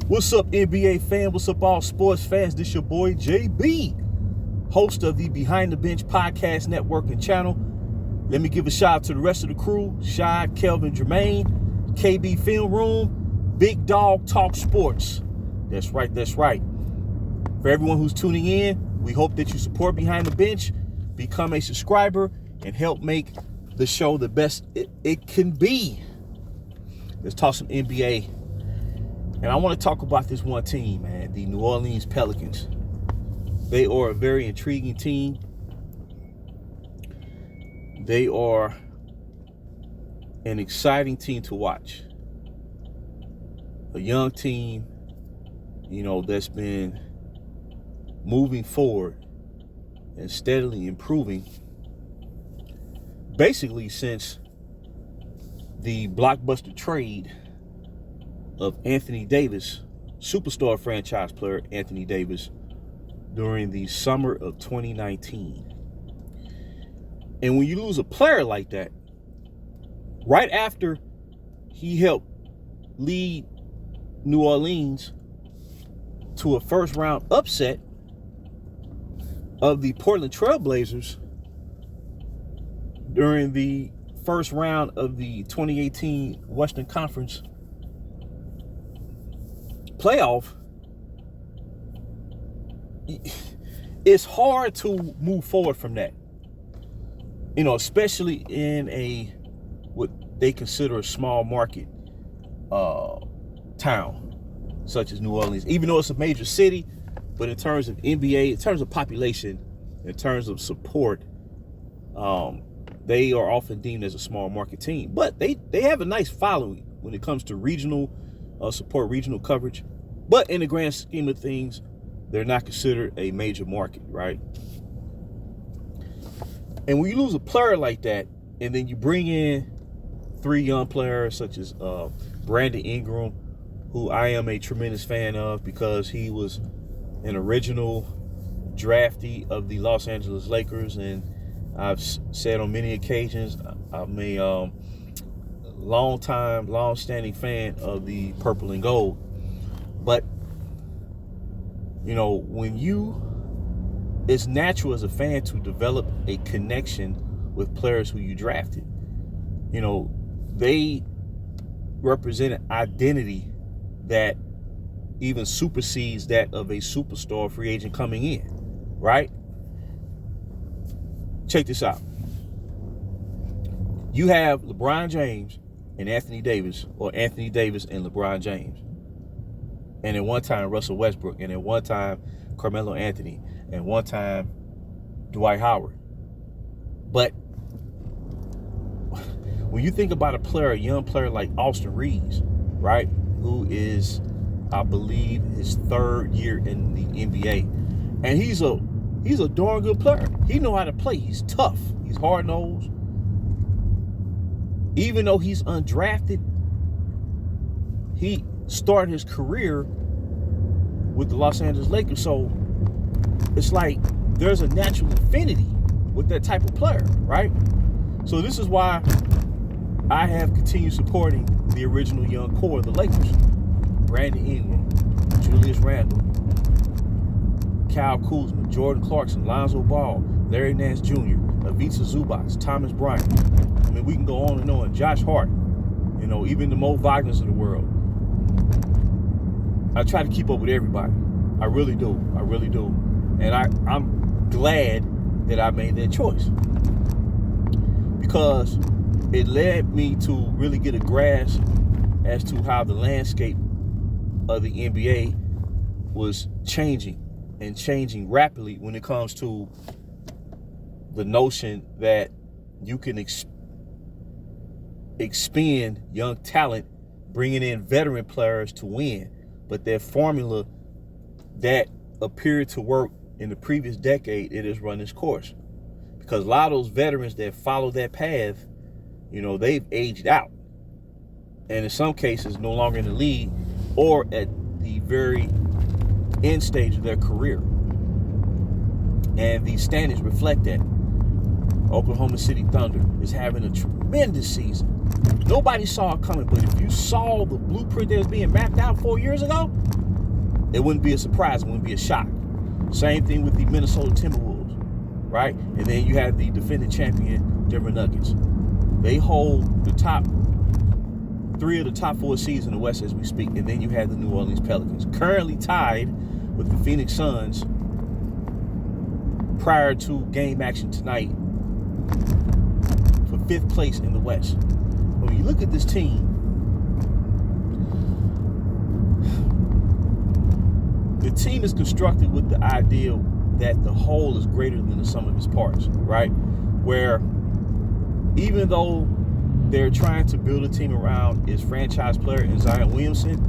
What's up, NBA fan? What's up, all sports fans? This your boy, JB, host of the Behind the Bench Podcast Network and channel. Let me give a shout out to the rest of the crew, Shad, Kelvin, Jermaine, KB Film Room, Big Dog Talk Sports. That's right, that's right. For everyone who's tuning in, we hope that you support Behind the Bench, become a subscriber, and help make the show the best it can be. Let's talk some NBA. And I want to talk about this one team, man, the New Orleans Pelicans. They are a very intriguing team. They are an exciting team to watch. A young team, that's been moving forward and steadily improving basically since the blockbuster trade of Anthony Davis, superstar franchise player Anthony Davis, during the summer of 2019. And when you lose a player like that, right after he helped lead New Orleans to a first round upset of the Portland Trail Blazers during the first round of the 2018 Western Conference playoff, it's hard to move forward from that. Especially in what they consider a small market town, such as New Orleans. Even though it's a major city, but in terms of NBA, in terms of population, in terms of support, they are often deemed as a small market team. But they have a nice following when it comes to regional support, regional coverage. But in the grand scheme of things, they're not considered a major market, right? And when you lose a player like that, and then you bring in three young players such as Brandon Ingram, who I am a tremendous fan of because he was an original draftee of the Los Angeles Lakers, and I've said on many occasions I'm a long-standing fan of the purple and gold. But it's natural as a fan to develop a connection with players who you drafted. They represent an identity that even supersedes that of a superstar free agent coming in, right? Check this out. You have LeBron James and Anthony Davis, or Anthony Davis and LeBron James. And at one time, Russell Westbrook, and at one time, Carmelo Anthony, and one time, Dwight Howard. But when you think about a young player like Austin Reeves, right, who is, I believe, his third year in the NBA, and he's a darn good player. He knows how to play. He's tough. He's hard-nosed. Even though he's undrafted, he started his career with the Los Angeles Lakers. So it's like there's a natural affinity with that type of player, right? So this is why I have continued supporting the original young core of the Lakers. Brandon Ingram, Julius Randle, Kyle Kuzma, Jordan Clarkson, Lonzo Ball, Larry Nance Jr., Ivica Zubac, Thomas Bryant. I mean, we can go on and on. Josh Hart, even the Mo Wagners of the world. I try to keep up with everybody. I really do. I really do. And I'm glad that I made that choice, because it led me to really get a grasp as to how the landscape of the NBA was changing, and changing rapidly when it comes to the notion that you can expend young talent, bringing in veteran players to win. But that formula that appeared to work in the previous decade, it has run its course. Because a lot of those veterans that follow that path, they've aged out. And in some cases, no longer in the league, or at the very end stage of their career. And the standings reflect that. Oklahoma City Thunder is having a tremendous season. Nobody saw it coming, but if you saw the blueprint that was being mapped out 4 years ago, it wouldn't be a surprise. It wouldn't be a shock. Same thing with the Minnesota Timberwolves, right? And then you have the defending champion Denver Nuggets. They hold the top 3 of the top 4 seeds in the West as we speak. And then you have the New Orleans Pelicans, currently tied with the Phoenix Suns prior to game action tonight for 5th place in the West. When you look at this team, the team is constructed with the idea that the whole is greater than the sum of its parts, right? Where even though they're trying to build a team around its franchise player in Zion Williamson,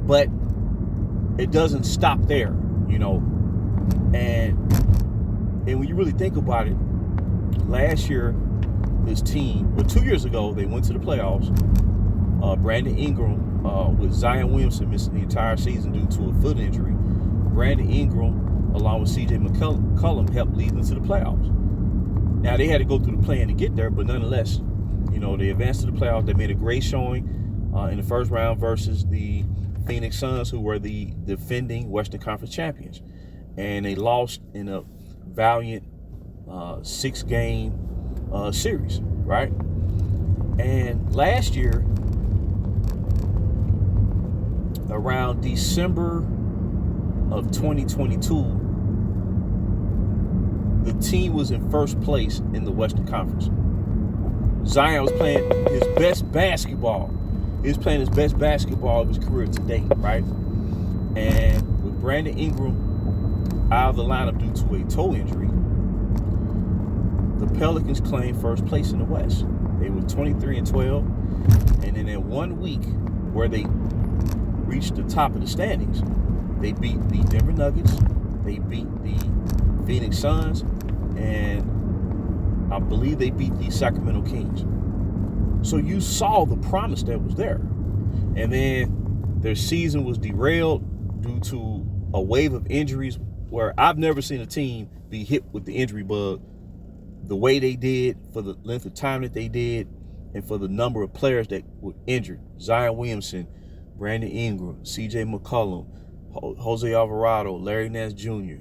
but it doesn't stop there, you know. And when you really think about it, last year, this team, but 2 years ago, they went to the playoffs. Brandon Ingram, with Zion Williamson missing the entire season due to a foot injury, Brandon Ingram, along with CJ McCollum, helped lead them to the playoffs. Now, they had to go through the plan to get there, but nonetheless, you know, they advanced to the playoffs. They made a great showing in the first round versus the Phoenix Suns, who were the defending Western Conference champions. And they lost in a valiant 6-game series, right? And last year, around December of 2022, the team was in first place in the Western Conference. Zion was playing his best basketball. He was playing his best basketball of his career to date, right? And with Brandon Ingram out of the lineup due to a toe injury, the Pelicans claimed first place in the West. They were 23-12, and in that 1 week where they reached the top of the standings, they beat the Denver Nuggets, they beat the Phoenix Suns, and I believe they beat the Sacramento Kings. So you saw the promise that was there. And then their season was derailed due to a wave of injuries where I've never seen a team be hit with the injury bug the way they did, for the length of time that they did, and for the number of players that were injured. Zion Williamson, Brandon Ingram, CJ McCollum, Jose Alvarado, Larry Nance Jr.,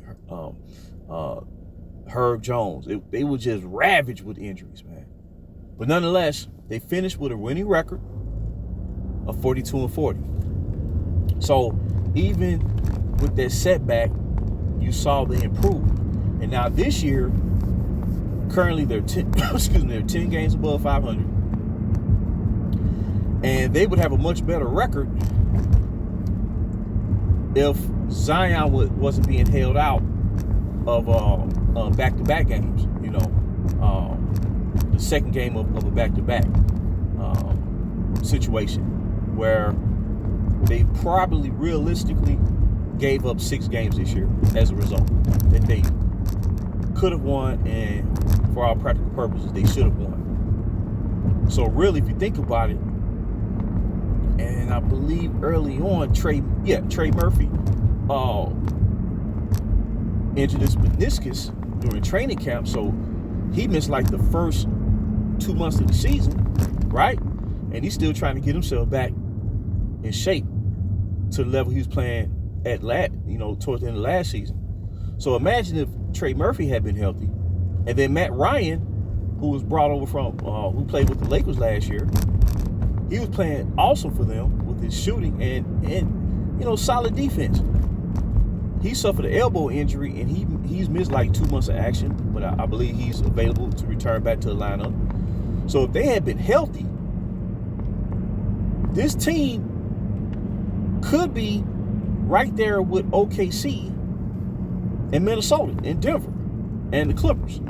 Herb Jones. They were just ravaged with injuries, man. But nonetheless, they finished with a winning record of 42-40. So even with that setback, you saw they improved. And now this year, currently they're 10, they're 10 games above 500. And they would have a much better record if Zion wasn't being held out of back-to-back games, you know, the second game of a back-to-back situation where they probably realistically gave up 6 games this year as a result that they could have won, and for all practical purposes, they should have won. So really, if you think about it, and I believe early on, Trey Murphy injured his meniscus during training camp, so he missed like the first 2 months of the season, right? And he's still trying to get himself back in shape to the level he was playing at towards the end of last season. So imagine if Trey Murphy had been healthy, and then Matt Ryan, who was brought over from, who played with the Lakers last year, he was playing awesome for them with his shooting and solid defense. He suffered an elbow injury, and he's missed like 2 months of action, but I believe he's available to return back to the lineup. So if they had been healthy, this team could be right there with OKC and Minnesota and Denver and the Clippers.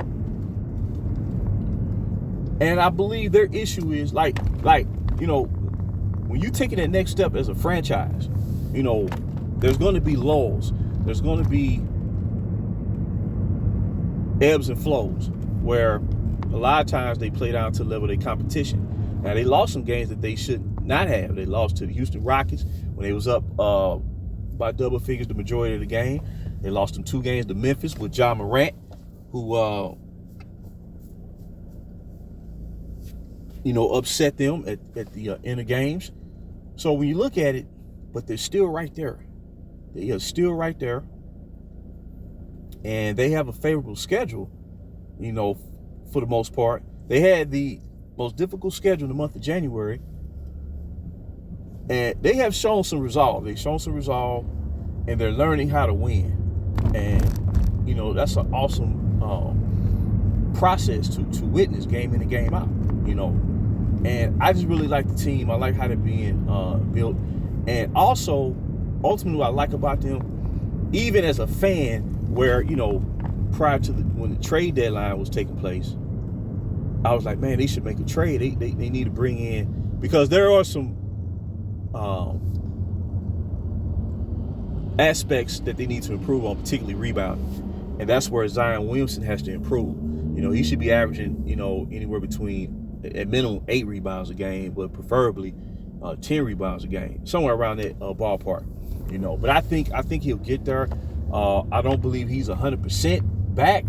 And I believe their issue is like when you take it that next step as a franchise, there's going to be lulls. There's going to be ebbs and flows where a lot of times they play down to the level of their competition. Now, they lost some games that they should not have. They lost to the Houston Rockets when they was up by double figures the majority of the game. They lost them 2 games to Memphis with Ja Morant, who upset them at the end of games. So when you look at it, but they're still right there. They are still right there. And they have a favorable schedule, for the most part. They had the most difficult schedule in the month of January. And they have shown some resolve. They've shown some resolve, and they're learning how to win. And, that's an awesome process to witness game in and game out, And I just really like the team. I like how they're being built. And also, ultimately, what I like about them, even as a fan, where, prior to when the trade deadline was taking place, I was like, man, they should make a trade. They need to bring in, because there are some aspects that they need to improve on, particularly rebounding. And that's where Zion Williamson has to improve. He should be averaging, anywhere between, at minimum, 8 rebounds a game, but preferably 10 rebounds a game, somewhere around that ballpark. But I think he'll get there. I don't believe he's 100% back,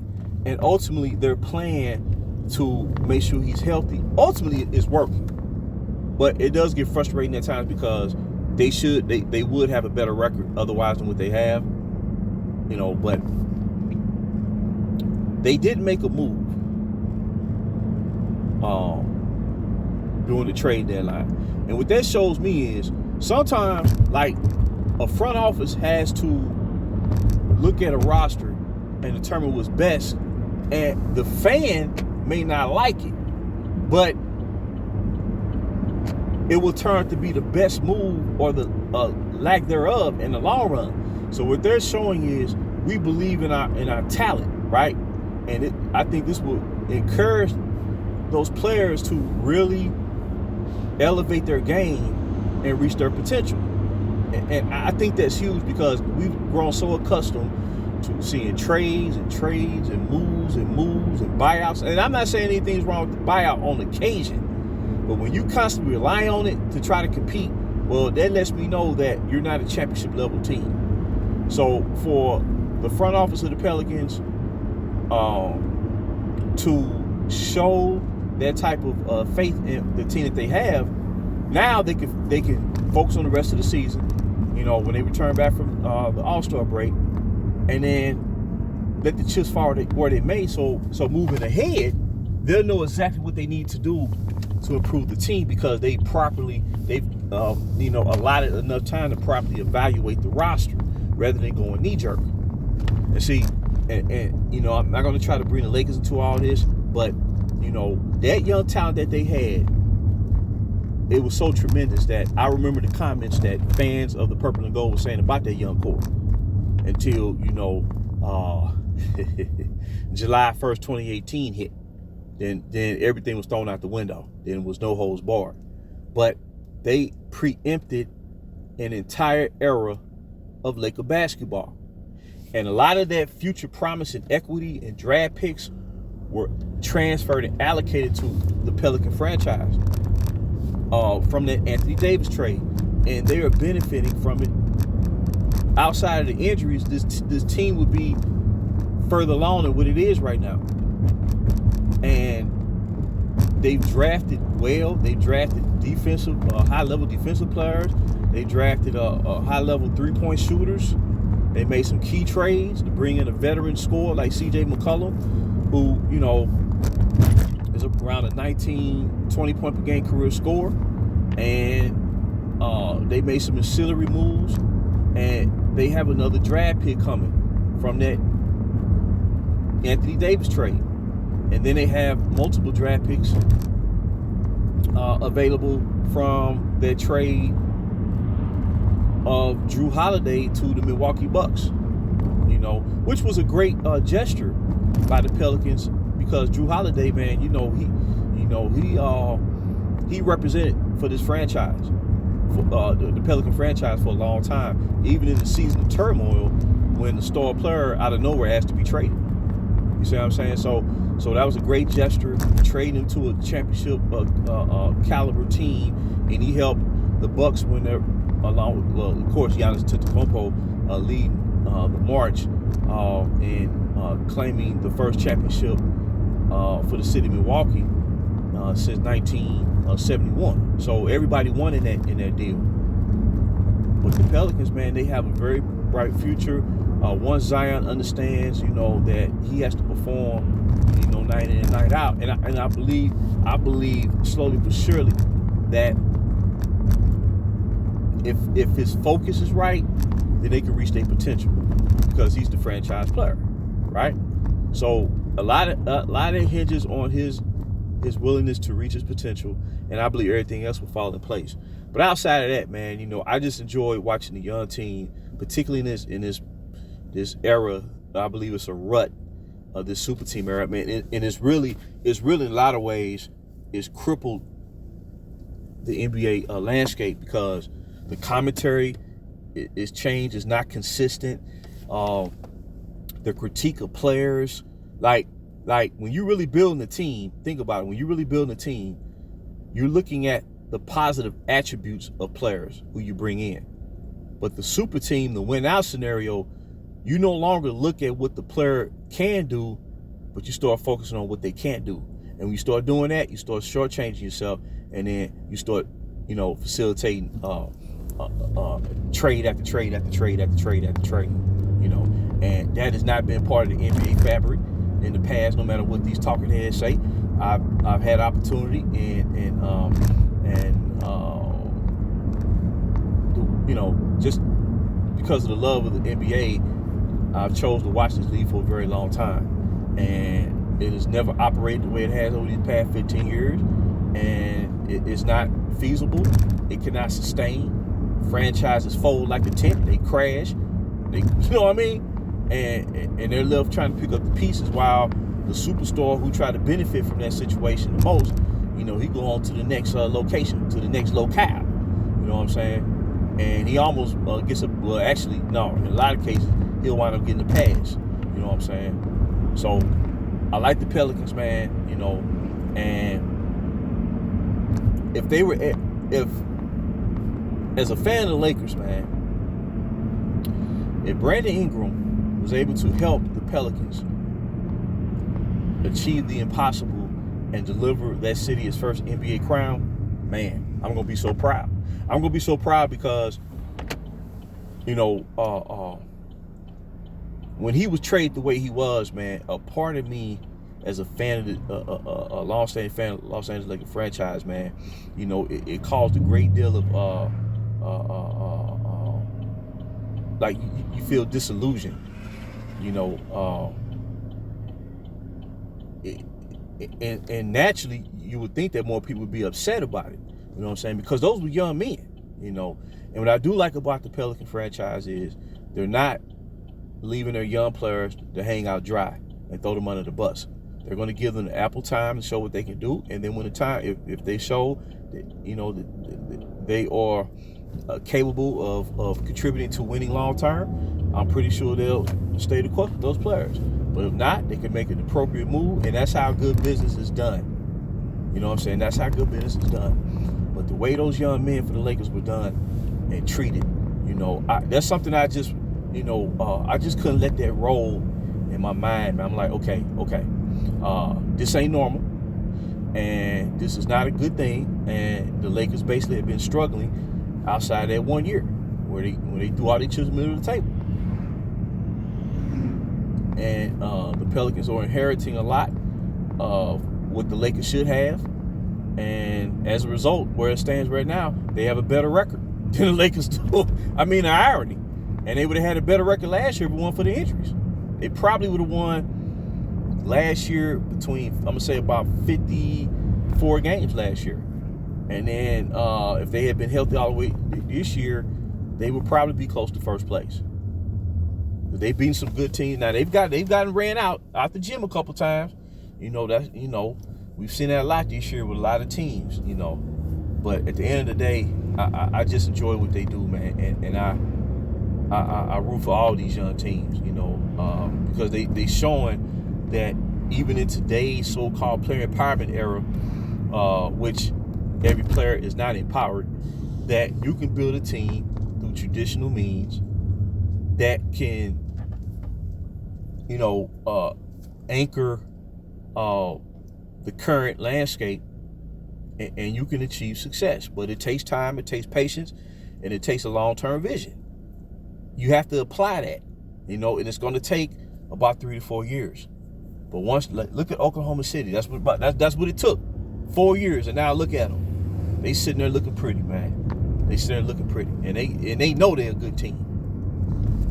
and ultimately their plan to make sure he's healthy ultimately is working. But it does get frustrating at times, because they would have a better record otherwise than what they have, but they did make a move during the trade deadline. And what that shows me is sometimes, like, a front office has to look at a roster and determine what's best, and the fan may not like it, but it will turn out to be the best move, or the lack thereof, in the long run. So what they're showing is, we believe in our talent, right? And I think this will encourage those players to really elevate their game and reach their potential. And I think that's huge, because we've grown so accustomed to seeing trades and moves and buyouts. And I'm not saying anything's wrong with the buyout on occasion, but when you constantly rely on it to try to compete, well, that lets me know that you're not a championship level team. So for the front office of the Pelicans to show that type of faith in the team that they have, now they can focus on the rest of the season, when they return back from the All-Star break, and then let the chips fall where they may. So moving ahead, they'll know exactly what they need to do to improve the team, because they've allotted enough time to properly evaluate the roster rather than going knee-jerk. And see, and I'm not going to try to bring the Lakers into all this, but that young talent that they had, it was so tremendous that I remember the comments that fans of the Purple and Gold were saying about that young core, until July 1st, 2018 hit. Then everything was thrown out the window. Then it was no holds barred. But they preempted an entire era of Laker basketball. And a lot of that future promise and equity and draft picks were transferred and allocated to the Pelican franchise from that Anthony Davis trade. And they are benefiting from it. Outside of the injuries, this team would be further along than what it is right now. And they've drafted well. They drafted high-level defensive players. They drafted high-level three-point shooters. They made some key trades to bring in a veteran scorer like C.J. McCollum, who, is around a 19, 20-point per game career scorer. And they made some ancillary moves. And they have another draft pick coming from that Anthony Davis trade. And then they have multiple draft picks available from their trade of Drew Holiday to the Milwaukee Bucks, which was a great gesture by the Pelicans, because Drew Holiday, man, he represented for this franchise, for the Pelican franchise, for a long time, even in the season of turmoil when the star player out of nowhere asked to be traded. You see what I'm saying? So that was a great gesture, trading him to a championship caliber team, and he helped the Bucks win their, along with, of course, Giannis Antetokounmpo leading the march and claiming the first championship for the city of Milwaukee since 1971. So everybody won in that deal. But the Pelicans, man, they have a very bright future. Once Zion understands, that he has to perform, night in and night out, and I believe slowly but surely that if his focus is right, then they can reach their potential because he's the franchise player, right? So a lot of it hinges on his willingness to reach his potential, and I believe everything else will fall in place. But outside of that, man, I just enjoy watching the young team, particularly in this era. I believe it's a rut of this super team era, man, and it's really in a lot of ways it's crippled the NBA landscape because the commentary is changed, is not consistent. The critique of players, like when you're really building a team, think about it. When you're really building a team, you're looking at the positive attributes of players who you bring in. But the super team, the win out scenario, you no longer look at what the player can do, but you start focusing on what they can't do. And when you start doing that, you start shortchanging yourself, and then you start, facilitating trade after trade after trade after trade after trade. And that has not been part of the NBA fabric in the past. No matter what these talking heads say, I've had opportunity and just because of the love of the NBA, I've chose to watch this league for a very long time, and it has never operated the way it has over these past 15 years, and it's not feasible. It cannot sustain. Franchises fold like a tent. They crash. You know what I mean? And they're left trying to pick up the pieces while the superstar who tried to benefit from that situation the most, he go on to the next location, to the next locale. You know what I'm saying? And he almost gets in a lot of cases, he'll wind up getting a pass. You know what I'm saying? So I like the Pelicans, man, and if as a fan of the Lakers, man, if Brandon Ingram was able to help the Pelicans achieve the impossible and deliver that city its first NBA crown, man, I'm going to be so proud. I'm going to be so proud because, when he was traded the way he was, man, a part of me as a fan of a long-standing fan of Los Angeles Lakers franchise, man, it caused a great deal of, you feel disillusioned, and naturally you would think that more people would be upset about it, you know what I'm saying, because those were young men, and what I do like about the Pelican franchise is they're not leaving their young players to hang out dry and throw them under the bus. They're going to give them the ample time to show what they can do, and then when the time, if they show that, they are capable of contributing to winning long term, I'm pretty sure they'll stay the course with those players. But if not, they can make an appropriate move, and that's how good business is done. You know what I'm saying? That's how good business is done. But the way those young men for the Lakers were done and treated, that's something I just, I just couldn't let that roll in my mind. I'm like, okay, this ain't normal, and this is not a good thing. And the Lakers basically have been struggling outside that 1 year where they threw all their chips in the middle of the table. And the Pelicans are inheriting a lot of what the Lakers should have. And as a result, where it stands right now, they have a better record than the Lakers do. I mean, the irony. And they would have had a better record last year if it weren't for the injuries. They probably would have won last year between, I'm going to say, about 54 games last year. And then if they had been healthy all the way this year, they would probably be close to first place. But they've beaten some good teams. Now they've gotten ran out the gym a couple times. We've seen that a lot this year with a lot of teams. But at the end of the day, I just enjoy what they do, man, and I root for all these young teams, because they showing that even in today's so-called player empowerment era, which every player is not empowered, that you can build a team through traditional means that can, anchor the current landscape and you can achieve success. But it takes time, it takes patience, and it takes a long-term vision. You have to apply that, and it's going to take about 3 to 4 years. But once, look at Oklahoma City. That's what it took, 4 years, and now look at them. They sitting there looking pretty, man. They sitting there looking pretty, and they know they're a good team,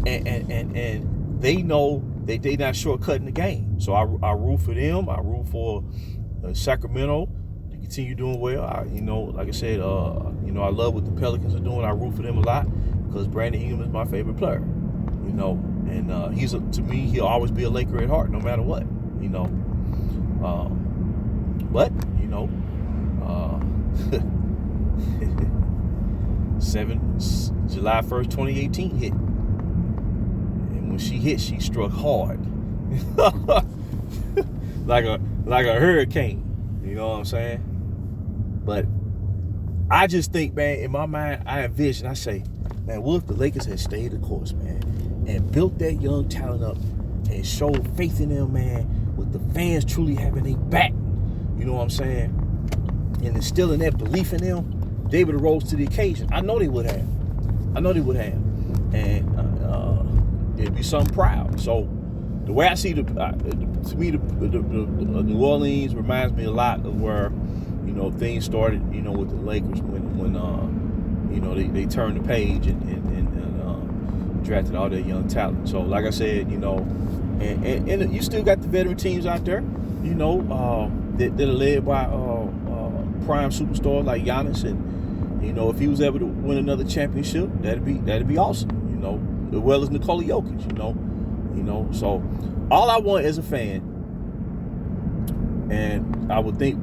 and they know that they not shortcutting the game. So I root for them. I root for Sacramento to continue doing well. Like I said, I love what the Pelicans are doing. I root for them a lot because Brandon Ingram is my favorite player. And to me, he'll always be a Laker at heart, no matter what. But July 1st, 2018 hit. And when she hit, she struck hard. like a hurricane. You know what I'm saying? But I just think, man, in my mind, I envision, I say, man, what if the Lakers had stayed the course, man, and built that young talent up and showed faith in them, man, with the fans truly having their back, you know what I'm saying, and instilling that belief in them, they would have rose to the occasion. I know they would have. And it'd be something proud. So the way I see the New Orleans reminds me a lot of where, things started, with the Lakers when they turned the page and drafted all that young talent. So like I said, and you still got the veteran teams out there, that are led by prime superstars like Giannis, and if he was able to win another championship, that'd be awesome, as well as Nikola Jokic, So all I want as a fan, and I would think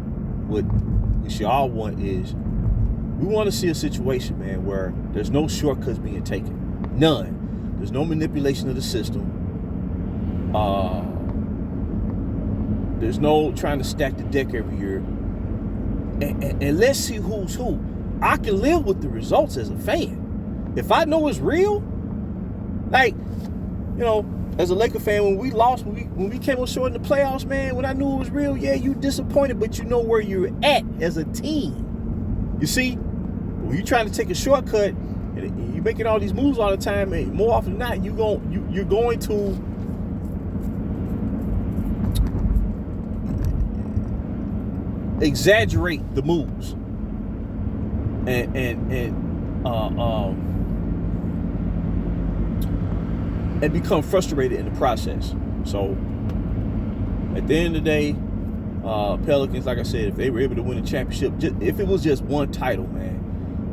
what we should all want, is we want to see a situation, man, where there's no shortcuts being taken. None. There's no manipulation of the system. There's no trying to stack the deck every year. And let's see who's who. I can live with the results as a fan. If I know it's real, like, as a Laker fan, when we lost, when we came up short in the playoffs, man, when I knew it was real, yeah, you disappointed, but you know where you're at as a team. You see, when you're trying to take a shortcut, and you're making all these moves all the time, and more often than not, you're going to exaggerate the moves and become frustrated in the process. So at the end of the day, Pelicans, like I said, if they were able to win a championship, if it was just one title, man,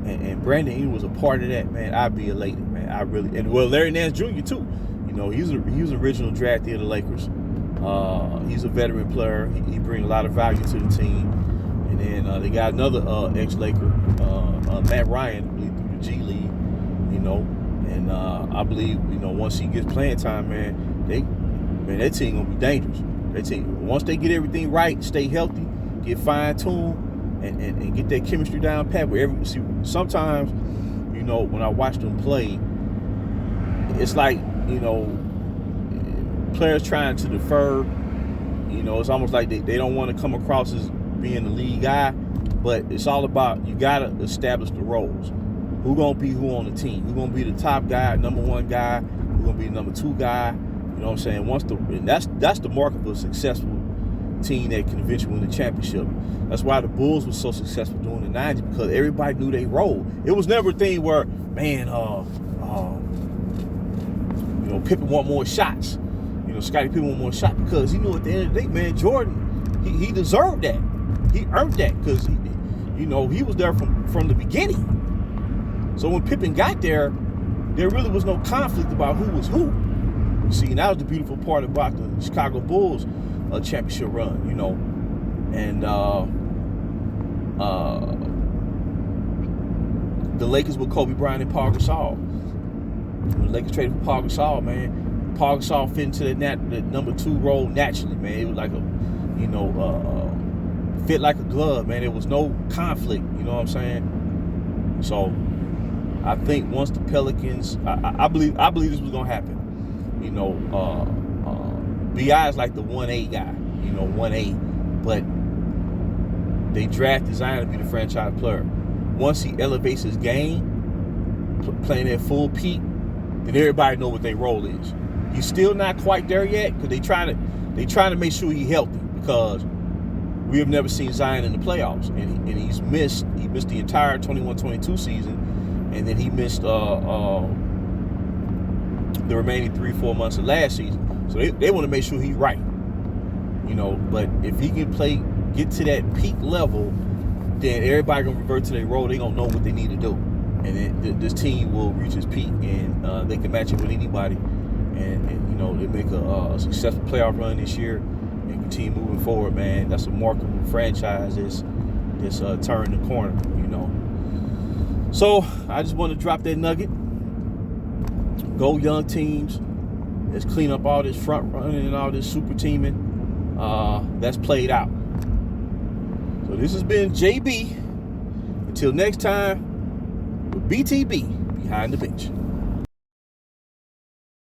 and Brandon Ingram was a part of that, man, I'd be elated, man. I really, and well, Larry Nance Jr. too. He was an original draftee of the Lakers. He's a veteran player. He brings a lot of value to the team. And then they got another ex-Laker, Matt Ryan, I believe, through the G League. And I believe, once he gets playing time, man, that team gonna be dangerous. That team, once they get everything right, stay healthy, get fine-tuned, and get that chemistry down pat. Sometimes, when I watch them play, it's like, players trying to defer. It's almost like they don't want to come across as being the lead guy, but it's all about, you gotta establish the roles. Who gonna be who on the team? Who gonna be the top guy, number one guy? Who gonna be the number two guy? You know what I'm saying? And that's the mark of a successful team that can eventually win the championship. That's why the Bulls were so successful during the 90s, because everybody knew their role. It was never a thing where, man, Pippen want more shots. Scottie Pippen want more shots, because he knew at the end of the day, man, Jordan, he deserved that. He earned that, because he was there from the beginning. So when Pippen got there really was no conflict about who was who. You see, and that was the beautiful part about the Chicago Bulls championship run, And the Lakers with Kobe Bryant and Paul Gasol. When the Lakers traded for Paul Gasol, man, Paul Gasol fit into that number two role naturally, man. It was like fit like a glove, man. There was no conflict, you know what I'm saying? So I think once the Pelicans, I believe this was gonna happen. BI is like the 1A guy, 1A, but they drafted Zion to be the franchise player. Once he elevates his game, playing at full peak, then everybody know what their role is. He's still not quite there yet because they trying to make sure he's healthy, because we have never seen Zion in the playoffs, and he missed the entire 21-22 season, and then he missed the remaining 3-4 months of last season. So they want to make sure he's right, But if he can get to that peak level, then everybody gonna revert to their role. They gonna know what they need to do, and then this team will reach its peak, and they can match it with anybody, and they make a successful playoff run this year and continue moving forward, man. That's a remarkable franchise that's turning the corner, So I just want to drop that nugget. Go young teams. Let's clean up all this front running and all this super teaming that's played out. So this has been JB. Until next time, with BTB, Behind the Bench.